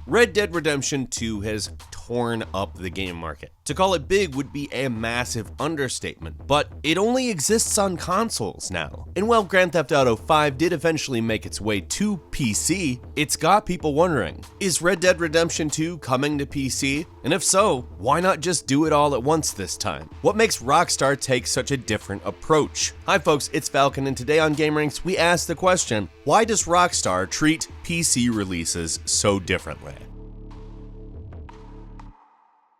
Red Dead Redemption 2 has torn up the game market. To call it big would be a massive understatement, but it only exists on consoles now. And while Grand Theft Auto 5 did eventually make its way to PC, it's got people wondering, is Red Dead Redemption 2 coming to PC? And if so, why not just do it all at once this time? What makes Rockstar take such a different approach? Hi folks, it's Falcon, and today on gameranx we ask the question, why does Rockstar treat PC releases so differently?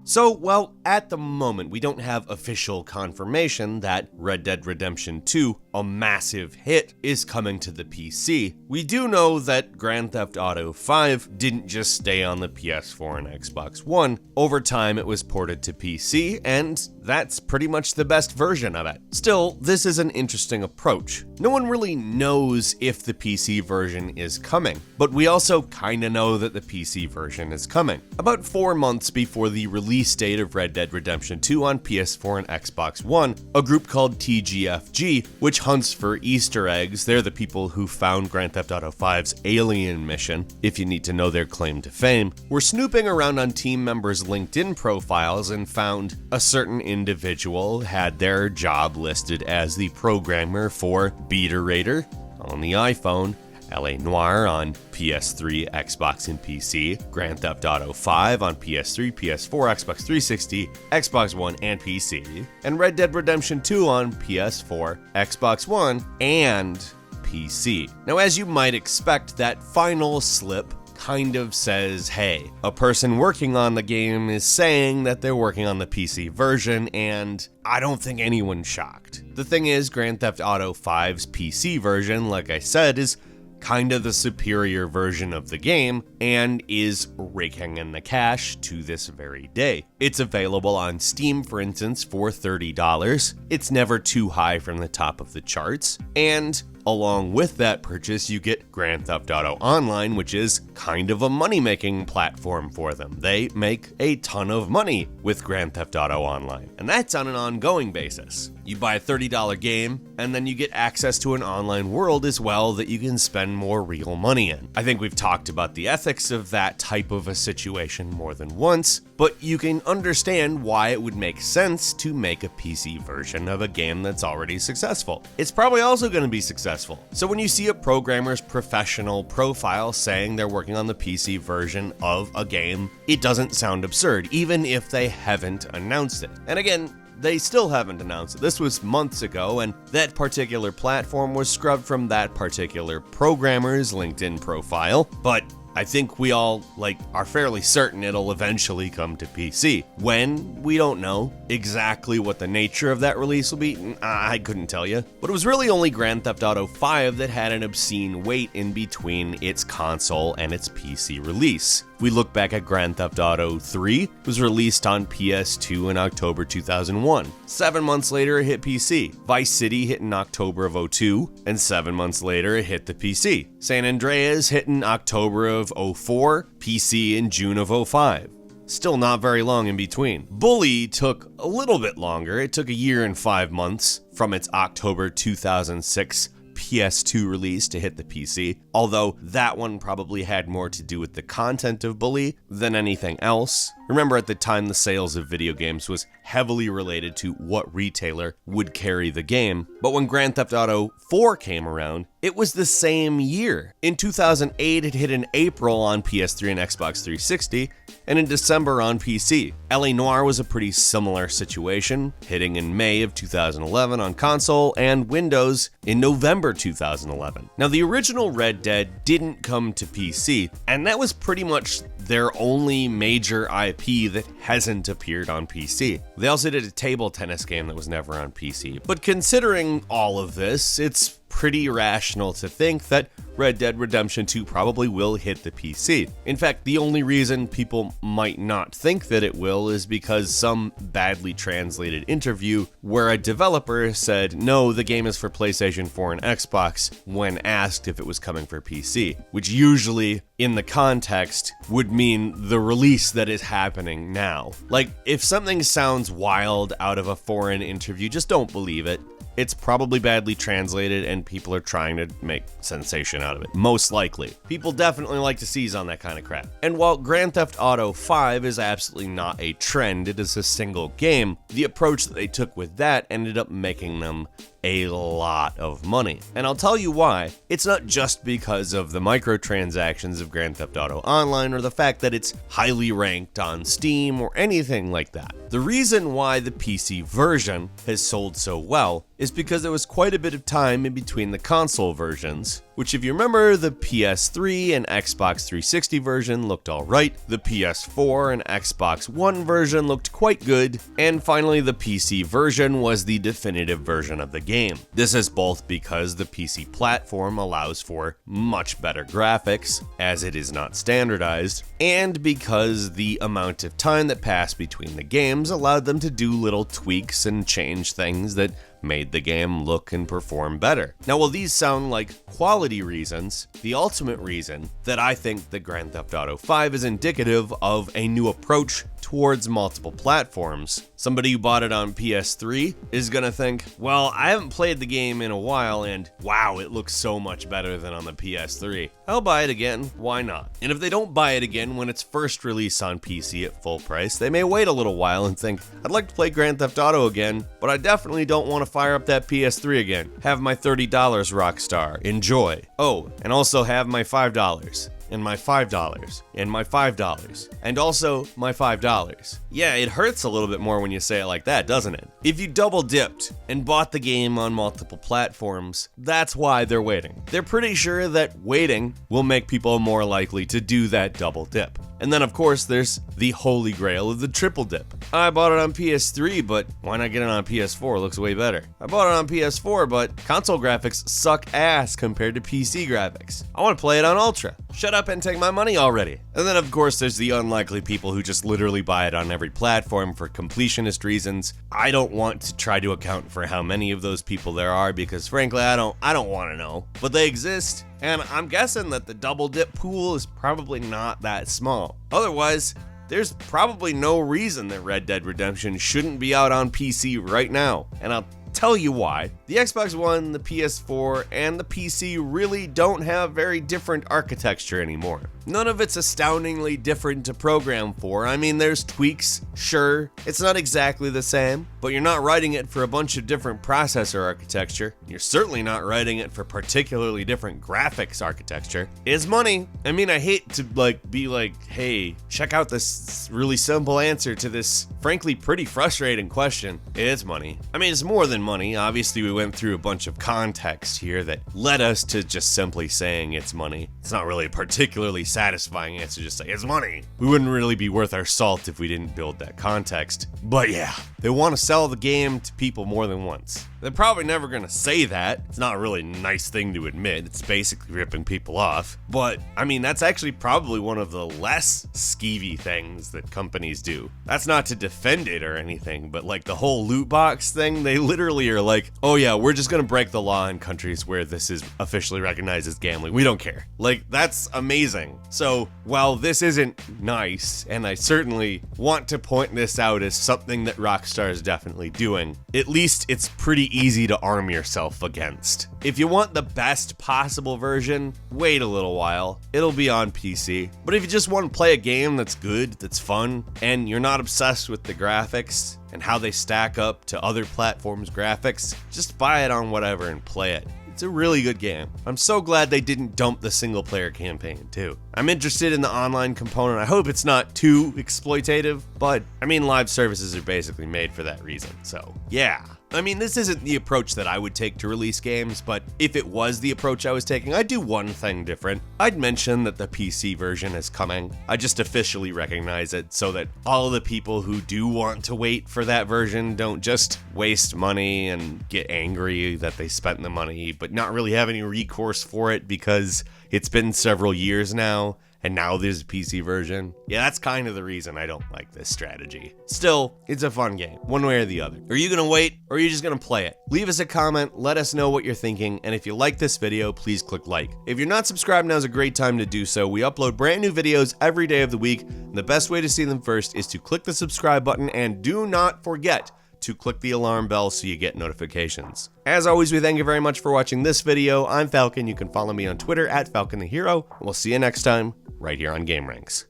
So, well, at the moment, we don't have official confirmation that Red Dead Redemption 2, a massive hit, is coming to the PC. We do know that Grand Theft Auto 5 didn't just stay on the PS4 and Xbox One. Over time, it was ported to PC, and that's pretty much the best version of it. Still, this is an interesting approach. No one really knows if the PC version is coming, but we also kinda know that the PC version is coming. About 4 months before the release date of Red Dead Redemption 2 on PS4 and Xbox One, a group called TGFG, which hunts for Easter eggs, they're the people who found Grand Theft Auto 5's alien mission, if you need to know their claim to fame, were snooping around on team members' LinkedIn profiles and found a certain individual had their job listed as the programmer for Beta Raider on the iPhone, LA Noire on PS3, Xbox, and PC, Grand Theft Auto 5 on PS3, PS4, Xbox 360, Xbox One, and PC, and Red Dead Redemption 2 on PS4, Xbox One, and PC. Now, as you might expect, that final slip kind of says, hey, a person working on the game is saying that they're working on the PC version, and I don't think anyone's shocked. The thing is, Grand Theft Auto 5's PC version, like I said, is kind of the superior version of the game and is raking in the cash to this very day. It's available on Steam, for instance, for $30. It's never too high from the top of the charts, and along with that purchase, you get Grand Theft Auto Online, which is kind of a money-making platform for them. They make a ton of money with Grand Theft Auto Online, and that's on an ongoing basis. You buy a $30 game, and then you get access to an online world as well that you can spend more real money in. I think we've talked about the ethics of that type of a situation more than once, but you can understand why it would make sense to make a PC version of a game that's already successful. It's probably also going to be successful. So when you see a programmer's professional profile saying they're working on the PC version of a game, it doesn't sound absurd, even if they haven't announced it. And again, they still haven't announced it. This was months ago, and that particular platform was scrubbed from that particular programmer's LinkedIn profile, but I think we all are fairly certain it'll eventually come to PC. When? We don't know. Exactly what the nature of that release will be, I couldn't tell you. But it was really only Grand Theft Auto 5 that had an obscene wait in between its console and its PC release. We look back at Grand Theft Auto 3, it was released on PS2 in October 2001. 7 months later, it hit PC. Vice City hit in October of 2002, and 7 months later, it hit the PC. San Andreas hit in October of 2004, PC in June of 2005. Still not very long in between. Bully took a little bit longer. It took a year and 5 months from its October 2006 PS2 release to hit the PC, although that one probably had more to do with the content of Bully than anything else. Remember, at the time, the sales of video games was heavily related to what retailer would carry the game, but when Grand Theft Auto 4 came around, it was the same year. In 2008, it hit in April on PS3 and Xbox 360, and in December on PC. LA Noire was a pretty similar situation, hitting in May of 2011 on console and Windows in November 2011. Now, the original Red Dead didn't come to PC, and that was pretty much their only major IP that hasn't appeared on PC. They also did a table tennis game that was never on PC. But considering all of this, it's pretty rational to think that Red Dead Redemption 2 probably will hit the PC. In fact, the only reason people might not think that it will is because some badly translated interview where a developer said, no, the game is for PlayStation 4 and Xbox when asked if it was coming for PC, which usually, in the context, would mean the release that is happening now. Like, if something sounds wild out of a foreign interview, just don't believe it. it's probably badly translated and people are trying to make sensation out of it. Most likely. People definitely like to seize on that kind of crap. And while Grand Theft Auto 5 is absolutely not a trend, it is a single game, the approach that they took with that ended up making them a lot of money. And I'll tell you why. It's not just because of the microtransactions of Grand Theft Auto Online or the fact that it's highly ranked on Steam or anything like that. The reason why the PC version has sold so well is because there was quite a bit of time in between the console versions, which if you remember, the PS3 and Xbox 360 version looked alright, the PS4 and Xbox One version looked quite good, and finally the PC version was the definitive version of the game. This is both because the PC platform allows for much better graphics, as it is not standardized, and because the amount of time that passed between the games allowed them to do little tweaks and change things that made the game look and perform better. Now, while these sound like quality reasons, the ultimate reason that I think that Grand Theft Auto 5 is indicative of a new approach towards multiple platforms. Somebody who bought it on PS3 is gonna think, well, I haven't played the game in a while and wow, it looks so much better than on the PS3. I'll buy it again, why not? And if they don't buy it again when it's first released on PC at full price, they may wait a little while and think, I'd like to play Grand Theft Auto again, but I definitely don't want to fire up that PS3 again. Have my $30 Rockstar, enjoy. Oh, and also have my $5. And my $5, and my $5, and also my $5. Yeah, it hurts a little bit more when you say it like that, doesn't it? If you double dipped and bought the game on multiple platforms, that's why they're waiting. They're pretty sure that waiting will make people more likely to do that double dip. And then of course there's the holy grail of the triple dip. I bought it on PS3, but why not get it on PS4? It looks way better. I bought it on PS4, but console graphics suck ass compared to PC graphics. I want to play it on Ultra. Shut up and take my money already. And then of course there's the unlikely people who just literally buy it on every platform for completionist reasons. I don't want to try to account for how many of those people there are because frankly I don't want to know. But they exist. And I'm guessing that the double dip pool is probably not that small. Otherwise, there's probably no reason that Red Dead Redemption shouldn't be out on PC right now. And I'll tell you why. The Xbox One, the PS4, and the PC really don't have very different architecture anymore. None of it's astoundingly different to program for. I mean, there's tweaks, sure. It's not exactly the same, but you're not writing it for a bunch of different processor architecture. You're certainly not writing it for particularly different graphics architecture. It's money. I mean, I hate to be like, hey, check out this really simple answer to this frankly pretty frustrating question. It's money. I mean, it's more than money. Obviously, we went through a bunch of context here that led us to just simply saying it's money. It's not really a particularly satisfying answer, just say it's money. We wouldn't really be worth our salt if we didn't build that context. But yeah, they want to sell the game to people more than once. They're probably never gonna say that. It's not a really nice thing to admit. It's basically ripping people off. But, I mean, that's actually probably one of the less skeevy things that companies do. That's not to defend it or anything, but like the whole loot box thing, they literally are like, oh yeah, we're just gonna break the law in countries where this is officially recognized as gambling. We don't care. Like, that's amazing. So, while this isn't nice, and I certainly want to point this out as something that Rockstar is definitely doing, at least it's pretty easy to arm yourself against. If you want the best possible version, wait a little while. It'll be on PC. But if you just want to play a game that's good, that's fun, and you're not obsessed with the graphics and how they stack up to other platforms' graphics, just buy it on whatever and play it. It's a really good game. I'm so glad they didn't dump the single player campaign too. I'm interested in the online component. I hope it's not too exploitative, but I mean, live services are basically made for that reason, so yeah. I mean, this isn't the approach that I would take to release games, but if it was the approach I was taking, I'd do one thing different. I'd mention that the PC version is coming. I just officially recognize it so that all of the people who do want to wait for that version don't just waste money and get angry that they spent the money, but not really have any recourse for it because it's been several years now. And now there's a PC version. Yeah, that's kind of the reason I don't like this strategy. Still, it's a fun game, one way or the other. Are you gonna wait, or are you just gonna play it? Leave us a comment, let us know what you're thinking, and if you like this video, please click like. If you're not subscribed, now's a great time to do so. We upload brand new videos every day of the week, and the best way to see them first is to click the subscribe button, and do not forget to click the alarm bell so you get notifications. As always, we thank you very much for watching this video. I'm Falcon. You can follow me on Twitter at Falcon the Hero, and we'll see you next time right here on gameranx.